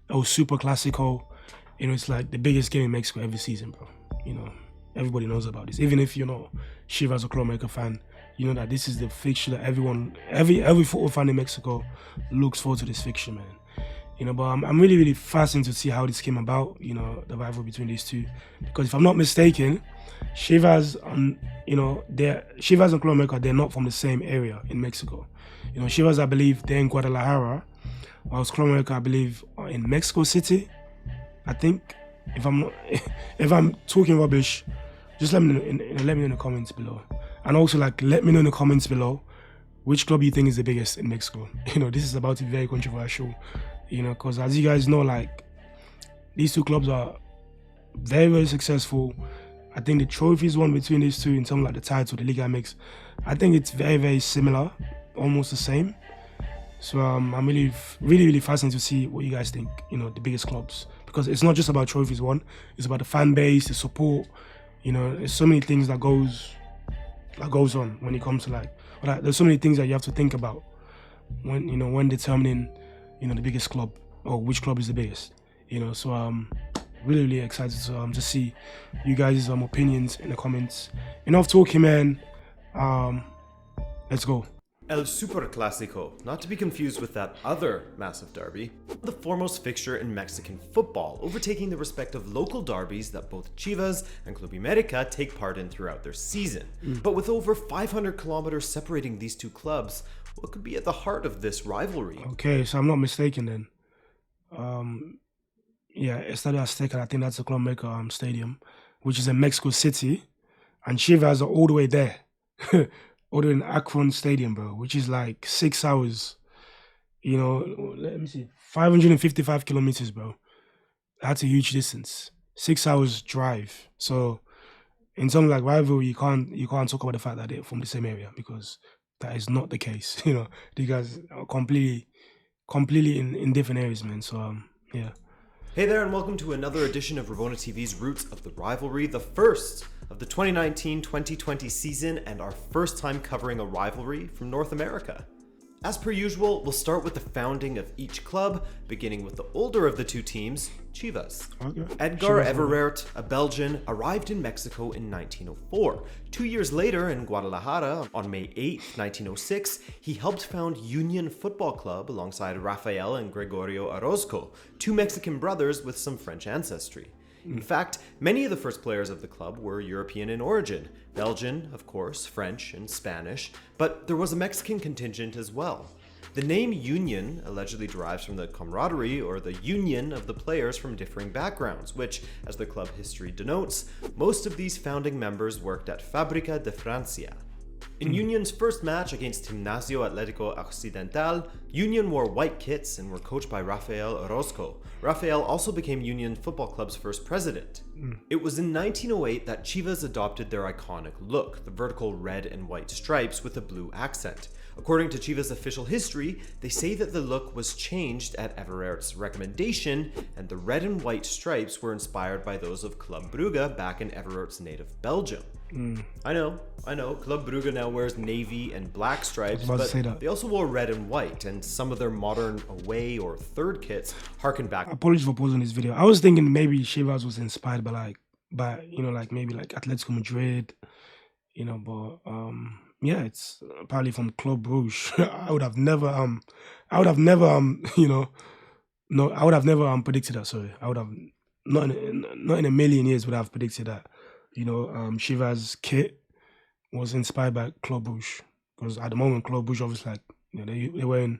Oh, Super Classico, it's like the biggest game in Mexico every season, bro. Everybody knows about this. Even if you're not Chivas or Club fan, you know that this is the fixture that every football fan in Mexico looks forward to this fixture, man. But I'm really, really fascinated to see how this came about, the rivalry between these two. Because if I'm not mistaken, Chivas and Club they're not from the same area in Mexico. Chivas, I believe, they're in Guadalajara, whilst Club I believe, are in Mexico City. I think, if I'm talking rubbish, just let me know in the comments below. And also, let me know in the comments below which club you think is the biggest in Mexico. This is about to be very controversial. Because as you guys know, these two clubs are very, very successful. I think the trophies won between these two in terms of the title, the Liga MX, I think it's very, very similar, almost the same. So I'm really, really, really fascinated to see what you guys think, the biggest clubs. Because it's not just about trophies won, it's about the fan base, the support. There's so many things that goes on when it comes to there's so many things that you have to think about when determining the biggest club or which club is the biggest. So really, really excited to see you guys' opinions in the comments. Enough talking, man. Let's go. El Super Clásico, not to be confused with that other massive derby, the foremost fixture in Mexican football, overtaking the respective local derbies that both Chivas and Club América take part in throughout their season. But with over 500 kilometers separating these two clubs, what could be at the heart of this rivalry? Okay, so I'm not mistaken then. Estadio Azteca, I think that's the Club América stadium, which is in Mexico City, and Chivas are all the way there. Or in Akron Stadium, bro, which is 6 hours. Let me see, 555 kilometers, bro. That's a huge distance. 6 hours drive. So, in some rivalry, you can't talk about the fact that they're from the same area, because that is not the case. You guys are completely in different areas, man. So, yeah. Hey there, and welcome to another edition of Rabona TV's Roots of the Rivalry, the first of the 2019-2020 season and our first time covering a rivalry from North America. As per usual, we'll start with the founding of each club, beginning with the older of the two teams, Chivas. Okay. Edgar Everett, a Belgian, arrived in Mexico in 1904. 2 years later, in Guadalajara, on May 8, 1906, he helped found Union Football Club alongside Rafael and Gregorio Orozco, two Mexican brothers with some French ancestry. In fact, many of the first players of the club were European in origin, Belgian, of course, French, and Spanish, but there was a Mexican contingent as well. The name Union allegedly derives from the camaraderie or the union of the players from differing backgrounds, which, as the club history denotes, most of these founding members worked at Fábrica de Francia. In Union's first match against Gimnasio Atlético Occidental, Union wore white kits and were coached by Rafael Orozco. Rafael also became Union Football Club's first president. It was in 1908 that Chivas adopted their iconic look, the vertical red and white stripes with a blue accent. According to Chivas' official history, they say that the look was changed at Everert's recommendation, and the red and white stripes were inspired by those of Club Brugge back in Everert's native Belgium. I know, Club Brugge now wears navy and black stripes, but they also wore red and white, and some of their modern away or third kits harken back. Apologies for pausing this video. I was thinking maybe Chivas was inspired by maybe Atletico Madrid, but yeah, it's apparently from Club Brugge. I would have never predicted that. Sorry, I would have not in a million years would have predicted that. Chivas kit was inspired by Club Brugge, because at the moment Club Brugge obviously they were in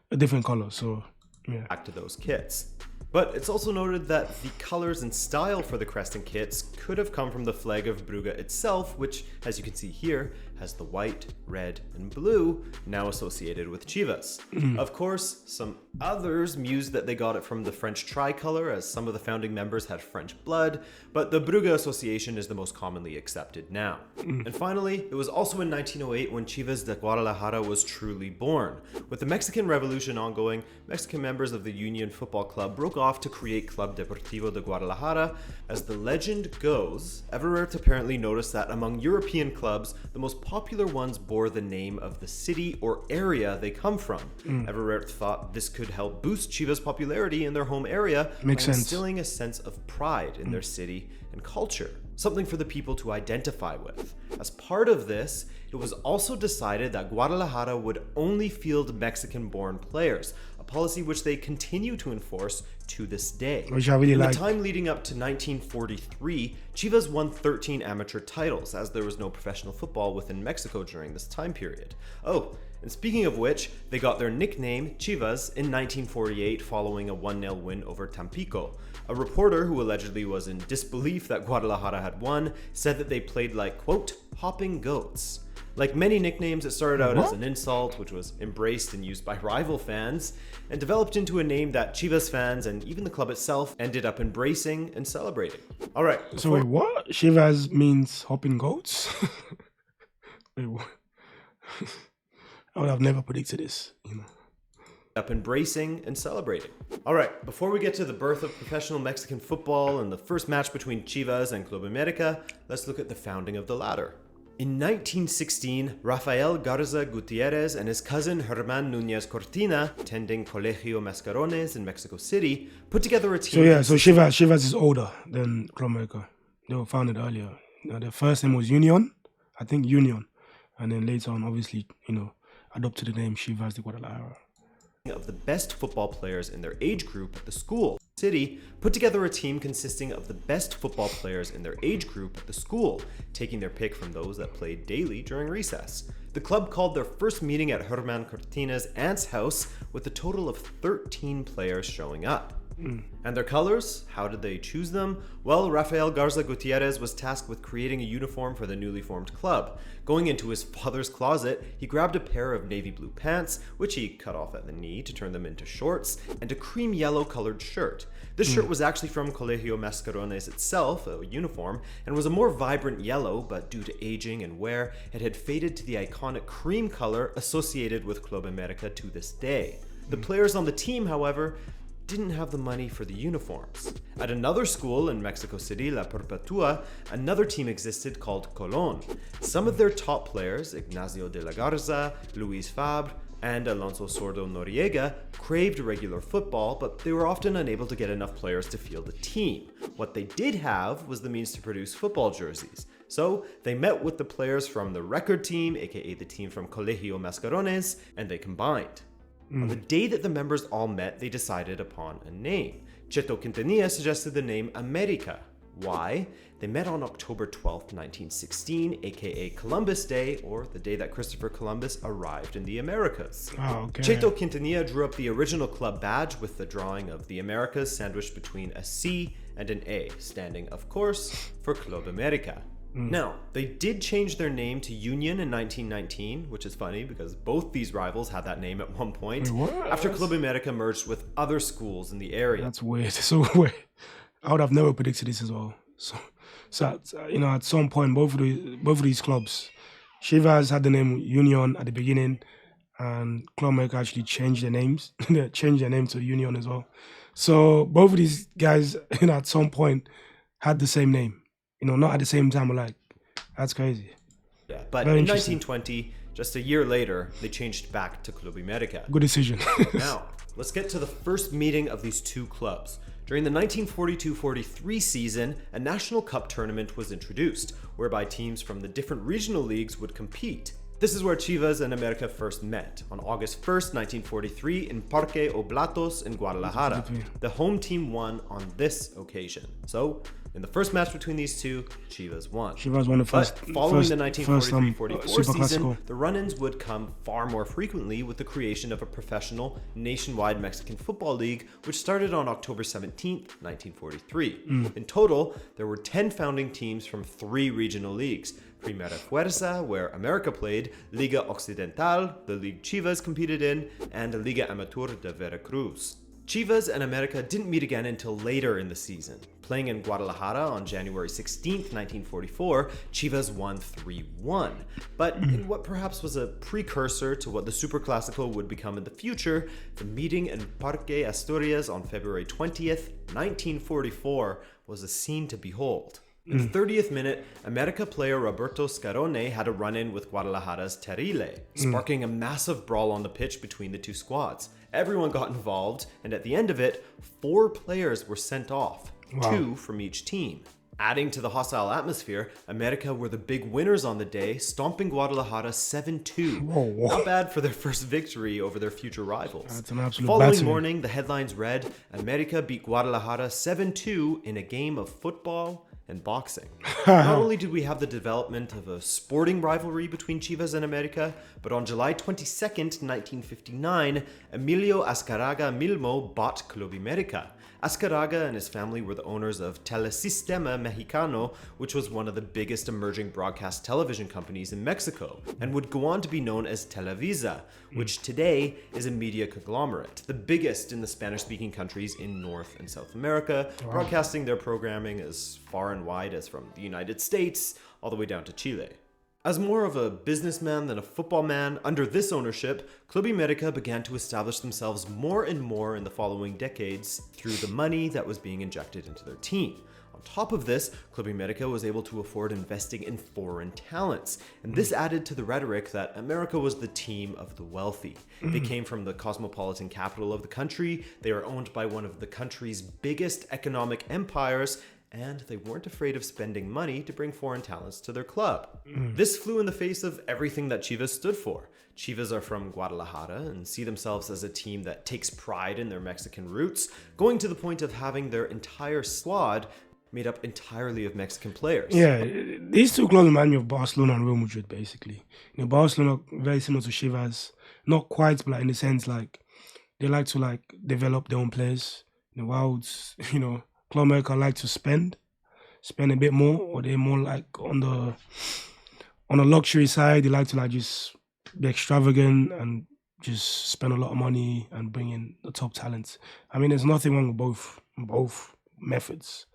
a different color. So yeah. Back to those kits. But it's also noted that the colors and style for the crest and kits could have come from the flag of Brugge itself, which, as you can see here, has the white, red, and blue, now associated with Chivas. Of course, some others mused that they got it from the French tricolor, as some of the founding members had French blood, but the Brugge association is the most commonly accepted now. And finally, it was also in 1908 when Chivas de Guadalajara was truly born. With the Mexican Revolution ongoing, Mexican members of the Union Football Club broke off to create Club Deportivo de Guadalajara. As the legend goes, Everett apparently noticed that among European clubs, the most popular ones bore the name of the city or area they come from. Everett thought this could help boost Chivas' popularity in their home area Makes by sense. instilling a sense of pride in their city and culture, something for the people to identify with. As part of this, it was also decided that Guadalajara would only field Mexican-born players, a policy which they continue to enforce to this day. Which I really In like. the time leading up to 1943, Chivas won 13 amateur titles, as there was no professional football within Mexico during this time period. Oh, and speaking of which, they got their nickname, Chivas, in 1948 following a 1-0 win over Tampico. A reporter who allegedly was in disbelief that Guadalajara had won said that they played like, quote, hopping goats. Like many nicknames, it started out as an insult, which was embraced and used by rival fans, and developed into a name that Chivas fans and even the club itself ended up embracing and celebrating. All right. So wait, what? Chivas means hopping goats? Wait, what? I would have never predicted this, you know. Up embracing and celebrating. All right, before we get to the birth of professional Mexican football and the first match between Chivas and Club America, let's look at the founding of the latter. In 1916, Rafael Garza Gutierrez and his cousin Herman Nunez Cortina, attending Colegio Mascarones in Mexico City, put together a team. So Chivas is older than Club America. They were founded earlier. Their first name was Union, I think Union, and then later on, obviously, adopted the name Chivas de Guadalajara. Of the best football players in their age group at the school. City put together a team consisting of the best football players in their age group at the school, taking their pick from those that played daily during recess. The club called their first meeting at Herman Cortina's aunt's house with a total of 13 players showing up. And their colors? How did they choose them? Well, Rafael Garza Gutierrez was tasked with creating a uniform for the newly formed club. Going into his father's closet, he grabbed a pair of navy blue pants, which he cut off at the knee to turn them into shorts, and a cream yellow colored shirt. This shirt was actually from Colegio Mascarones itself, a uniform, and was a more vibrant yellow, but due to aging and wear, it had faded to the iconic cream color associated with Club America to this day. The players on the team, however, didn't have the money for the uniforms. At another school in Mexico City, La Perpetua, another team existed called Colón. Some of their top players, Ignacio de la Garza, Luis Fabre, and Alonso Sordo Noriega, craved regular football, but they were often unable to get enough players to field a team. What they did have was the means to produce football jerseys. So they met with the players from the record team, aka the team from Colegio Mascarones, and they combined. On the day that the members all met, they decided upon a name. Cheto Quintanilla suggested the name America. Why? They met on October 12th, 1916, aka Columbus Day, or the day that Christopher Columbus arrived in the Americas. Oh, okay. Cheto Quintanilla drew up the original club badge with the drawing of the Americas sandwiched between a C and an A, standing, of course, for Club America. Now, they did change their name to Union in 1919, which is funny because both these rivals had that name at one point, after Club America merged with other schools in the area. That's weird. So weird. I would have never predicted this as well. So at some point, both of these clubs, Chivas had the name Union at the beginning, and Club America actually changed their names. They changed their name to Union as well. So both of these guys, at some point, had the same name. Not at the same time. Like, that's crazy. Yeah, but Very in interesting. 1920, just a year later, they changed back to Club America. Good decision. Now, let's get to the first meeting of these two clubs. During the 1942-43 season, a National Cup tournament was introduced, whereby teams from the different regional leagues would compete. This is where Chivas and America first met, on August 1st, 1943, in Parque Oblatos in Guadalajara. The home team won on this occasion. So, in the first match between these two, Chivas won. Chivas won the first. But following the first, 1943-44 Super season, Classico. the run-ins would come far more frequently with the creation of a professional nationwide Mexican football league, which started on October 17th, 1943. In total, there were 10 founding teams from 3 regional leagues. Primera Fuerza, where America played, Liga Occidental, the league Chivas competed in, and Liga Amateur de Veracruz. Chivas and America didn't meet again until later in the season. Playing in Guadalajara on January 16th, 1944, Chivas won 3-1. But in what perhaps was a precursor to what the Super Classico would become in the future, the meeting in Parque Asturias on February 20th, 1944 was a scene to behold. In the 30th minute, America player Roberto Scarone had a run-in with Guadalajara's Terile, sparking a massive brawl on the pitch between the two squads. Everyone got involved, and at the end of it, 4 players were sent off, 2 from each team. Adding to the hostile atmosphere, America were the big winners on the day, stomping Guadalajara 7-2. Not bad for their first victory over their future rivals. That's an absolute Following battering. morning, the headlines read, America beat Guadalajara 7-2 in a game of football and boxing. Not only did we have the development of a sporting rivalry between Chivas and America, but on July 22nd, 1959, Emilio Azcárraga Milmo bought Club América. Azcárraga and his family were the owners of Telesistema Mexicano, which was one of the biggest emerging broadcast television companies in Mexico, and would go on to be known as Televisa, which today is a media conglomerate, the biggest in the Spanish-speaking countries in North and South America, broadcasting their programming as far and wide as from the United States all the way down to Chile. As more of a businessman than a football man, under this ownership, Club América began to establish themselves more and more in the following decades through the money that was being injected into their team. On top of this, Club América was able to afford investing in foreign talents, and this added to the rhetoric that America was the team of the wealthy. They came from the cosmopolitan capital of the country, they were owned by one of the country's biggest economic empires, and they weren't afraid of spending money to bring foreign talents to their club. This flew in the face of everything that Chivas stood for. Chivas are from Guadalajara and see themselves as a team that takes pride in their Mexican roots, going to the point of having their entire squad made up entirely of Mexican players. Yeah, these two clubs remind me of Barcelona and Real Madrid, basically. Barcelona very similar to Chivas, not quite, but in the sense they like to develop their own players. Wilds, Club America like to spend a bit more, or they're more on the luxury side. They like to just be extravagant and just spend a lot of money and bring in the top talents. I mean, there's nothing wrong with both methods.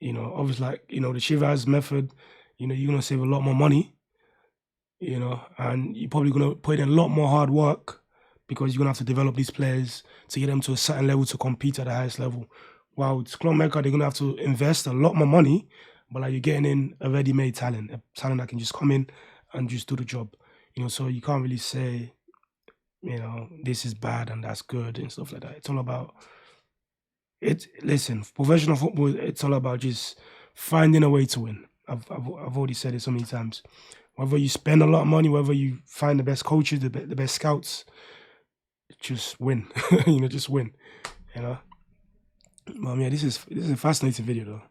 Obviously, the Chivas method, you're gonna save a lot more money, and you're probably gonna put in a lot more hard work because you're gonna have to develop these players to get them to a certain level to compete at the highest level. While it's Club America, they're gonna have to invest a lot more money, but you're getting in a ready-made talent, a talent that can just come in and just do the job. So you can't really say, this is bad and that's good and stuff like that. It's all about listen, professional football, it's all about just finding a way to win. I've already said it so many times. Whether you spend a lot of money, whether you find the best coaches, the best scouts, just win. Just win. Yeah, this is a fascinating video though.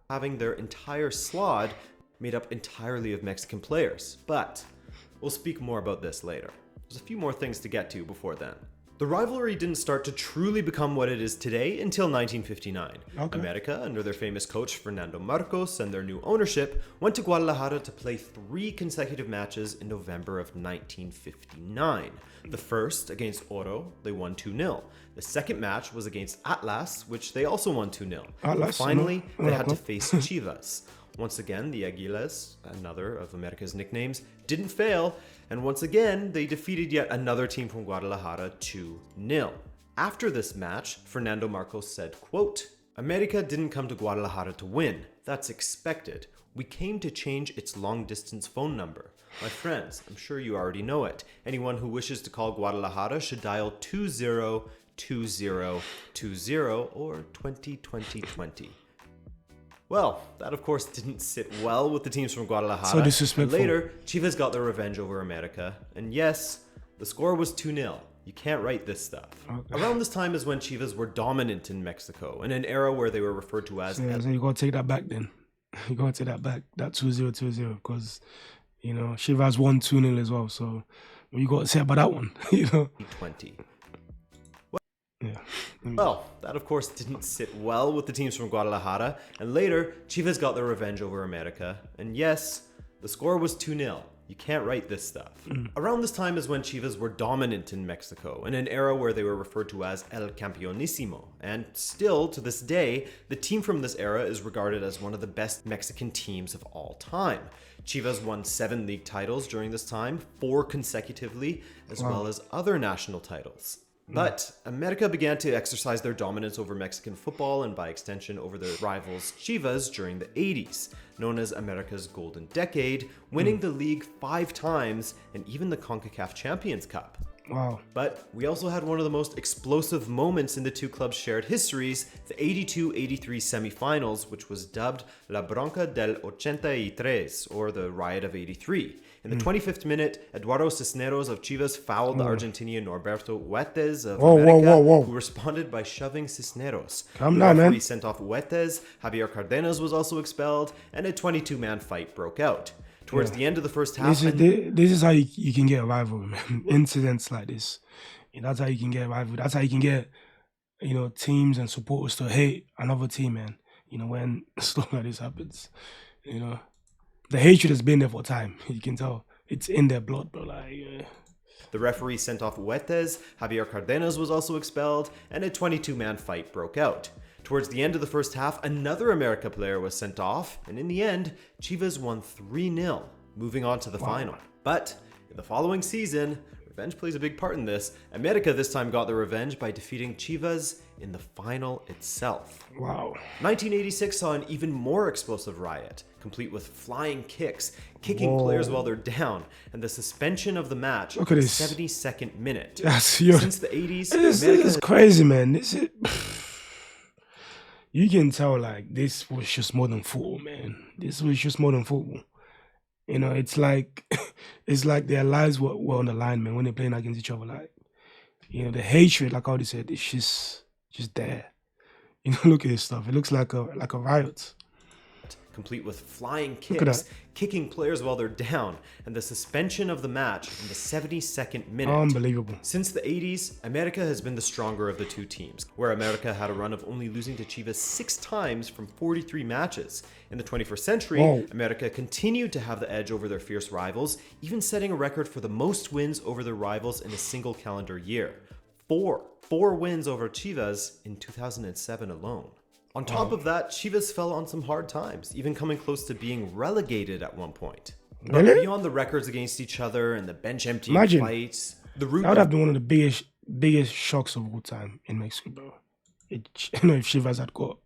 Having their entire squad made up entirely of Mexican players, but we'll speak more about this later. There's a few more things to get to before then. The rivalry didn't start to truly become what it is today until 1959. Okay. America, under their famous coach Fernando Marcos and their new ownership, went to Guadalajara to play 3 consecutive matches in November of 1959. The first, against Oro, they won 2-0. The second match was against Atlas, which they also won 2-0. Atlas, Finally, they had to face Chivas. Once again, the Aguilas, another of America's nicknames, didn't fail, and once again, they defeated yet another team from Guadalajara 2-0. After this match, Fernando Marcos said, quote, America didn't come to Guadalajara to win. That's expected. We came to change its long-distance phone number. My friends, I'm sure you already know it. Anyone who wishes to call Guadalajara should dial 202020 or 202020. Well, that of course didn't sit well with the teams from Guadalajara. So disrespectful. Later, Chivas got their revenge over America, and yes, the score was 2-0. You can't write this stuff. Okay. Around this time is when Chivas were dominant in Mexico, in an era where they were referred to as... So you gotta take that back then. You gotta take that back, that 2020, because, Chivas won 2-0 as well, so you gotta say about that one, 20. Yeah. Well, that of course didn't sit well with the teams from Guadalajara, and later, Chivas got their revenge over America, and yes, the score was 2-0. You can't write this stuff. Around this time is when Chivas were dominant in Mexico, in an era where they were referred to as El Campeonísimo, and still, to this day, the team from this era is regarded as one of the best Mexican teams of all time. Chivas won 7 league titles during this time, 4 consecutively, as well as other national titles. But America began to exercise their dominance over Mexican football and by extension over their rivals Chivas during the 80s, known as America's Golden Decade, winning the league 5 times and even the CONCACAF Champions Cup. Wow. But we also had one of the most explosive moments in the two clubs' shared histories, the 82-83 semifinals, which was dubbed La Bronca del 83, or the Riot of 83. In the 25th minute, Eduardo Cisneros of Chivas fouled the Argentinian Norberto Huetes of America, who responded by shoving Cisneros. Calm the down, referee man. sent off Huetes, Javier Cardenas was also expelled, and a 22-man fight broke out. Towards the end of the first half... This is how you can get a rivalry, man. Incidents like this. That's how you can get a rivalry. That's how you can get, teams and supporters to hate another team, man. When stuff like this happens. The hatred has been there for time. You can tell. It's in their blood, bro. The referee sent off Huetes, Javier Cardenas was also expelled, and a 22-man fight broke out. Towards the end of the first half, another America player was sent off, and in the end, Chivas won 3-0, moving on to the final. But in the following season, revenge plays a big part in this. America this time got their revenge by defeating Chivas in the final itself. Wow. 1986 saw an even more explosive riot, complete with flying kicks, kicking players while they're down, and the suspension of the match in the 72nd minute. Since the 80s, this is crazy, man. You can tell, this was just more than football, man. This was just more than football. It's like their lives were on the line, man, when they're playing against each other. The hatred, like Audi said, it's just there. Look at this stuff. It looks like a riot. Complete with flying kicks, kicking players while they're down, and the suspension of the match in the 72nd minute. Unbelievable. Since the 80s, America has been the stronger of the two teams, where America had a run of only losing to Chivas 6 times from 43 matches. In the 21st century, America continued to have the edge over their fierce rivals, even setting a record for the most wins over their rivals in a single calendar year. 4 wins over Chivas in 2007 alone. On top of that, Chivas fell on some hard times, even coming close to being relegated at one point. But beyond the records against each other and the bench emptying fights, the root that would have been one of the biggest shocks of all time in Mexico, bro. If Chivas had got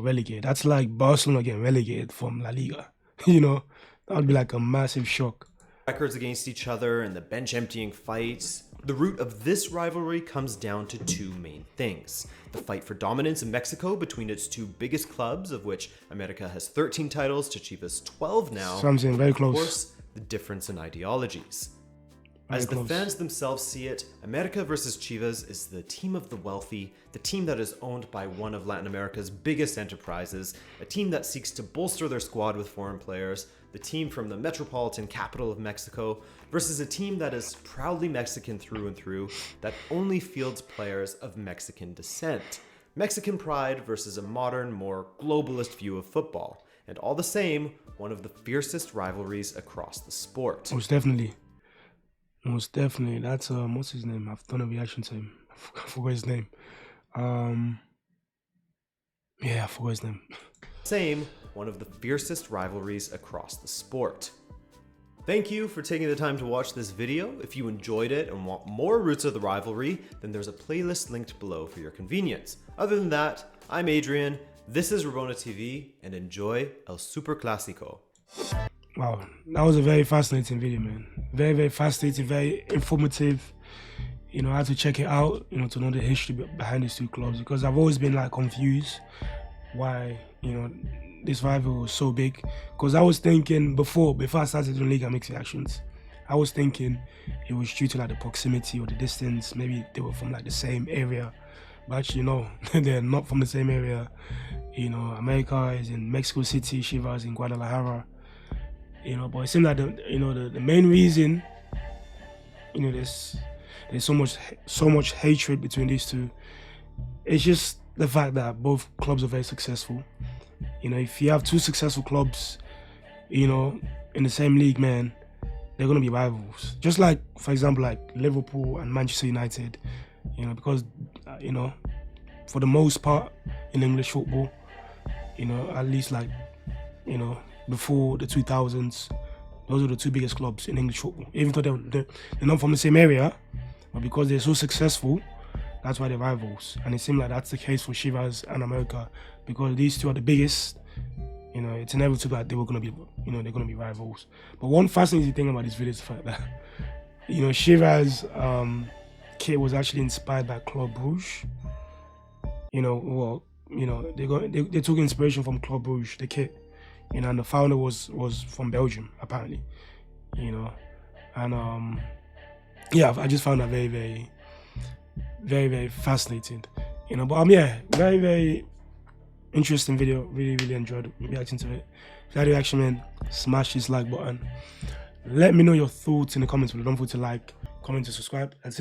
relegated, that's like Barcelona getting relegated from La Liga. That would be like a massive shock. Records against each other and the bench emptying fights. The root of this rivalry comes down to 2 main things. The fight for dominance in Mexico between its 2 biggest clubs, of which America has 13 titles to Chivas 12 now. Something very close. Of course, the difference in ideologies. As the fans themselves see it, America versus Chivas is the team of the wealthy, the team that is owned by one of Latin America's biggest enterprises, a team that seeks to bolster their squad with foreign players, the team from the metropolitan capital of Mexico, versus a team that is proudly Mexican through and through, that only fields players of Mexican descent. Mexican pride versus a modern, more globalist view of football. And all the same, one of the fiercest rivalries across the sport. Most definitely. That's what's his name? I've done a reaction to him. I forgot his name. I forgot his name. Same, one of the fiercest rivalries across the sport. Thank you for taking the time to watch this video. If you enjoyed it and want more roots of the rivalry, then there's a playlist linked below for your convenience. Other than that, I'm Adrian, this is Rabona TV, and enjoy El Super Clásico. Wow, that was a very fascinating video, man. Very, very fascinating, very informative. I had to check it out, to know the history behind these 2 clubs, because I've always been confused why, this rival was so big. Because I was thinking before I started doing league and mixed reactions, I was thinking it was due to the proximity or the distance. Maybe they were from the same area, but actually no, they're not from the same area. America is in Mexico City, Chivas is in Guadalajara. But it seems like the main reason, there's so much hatred between these 2. It's just the fact that both clubs are very successful. If you have 2 successful clubs, in the same league, man, they're gonna be rivals. Just like, for example, Liverpool and Manchester United, because for the most part in English football, at least before the 2000s, those are the 2 biggest clubs in English football. Even though they're not from the same area, but because they're so successful, that's why they're rivals. And it seems like that's the case for Chivas and America, because these two are the biggest. You know, it's inevitable that they were going to be, you know, they're going to be rivals. But one fascinating thing about this video is the fact that, you know, Chivas kit was actually inspired by Club Brugge. You know, well, you know, they took inspiration from Club Brugge, the kit. You know, and the founder was from Belgium, apparently. You know, and yeah, I just found that very, very, very, very fascinating. You know, but yeah, very, very interesting video. Really, really enjoyed reacting to it. If you had a reaction, man, smash this like button. Let me know your thoughts in the comments below. Don't forget to like, comment, and subscribe. That's it.